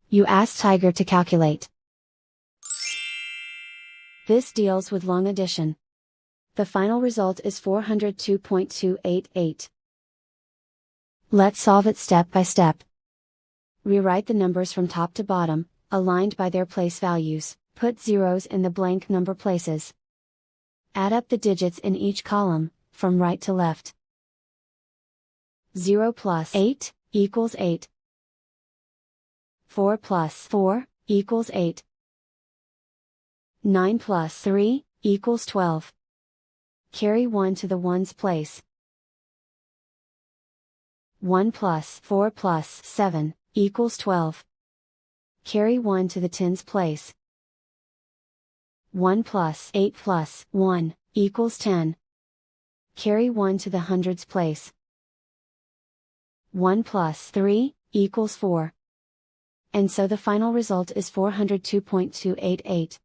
You ask Tiger to calculate. This deals with long addition. The final result is 402.288. Let's solve it step by step. Rewrite the numbers from top to bottom, aligned by their place values. Put zeros in the blank number places. Add up the digits in each column, from right to left. 0 plus 8 equals 8. 4 plus 4 equals 8. 9 plus 3 equals 12. Carry 1 to the ones place. 1 plus 4 plus 7 equals 12. Carry 1 to the tens place. 1 plus 8 plus 1 equals 10. Carry 1 to the hundreds place. 1 plus 3 equals 4. And so the final result is 402.288.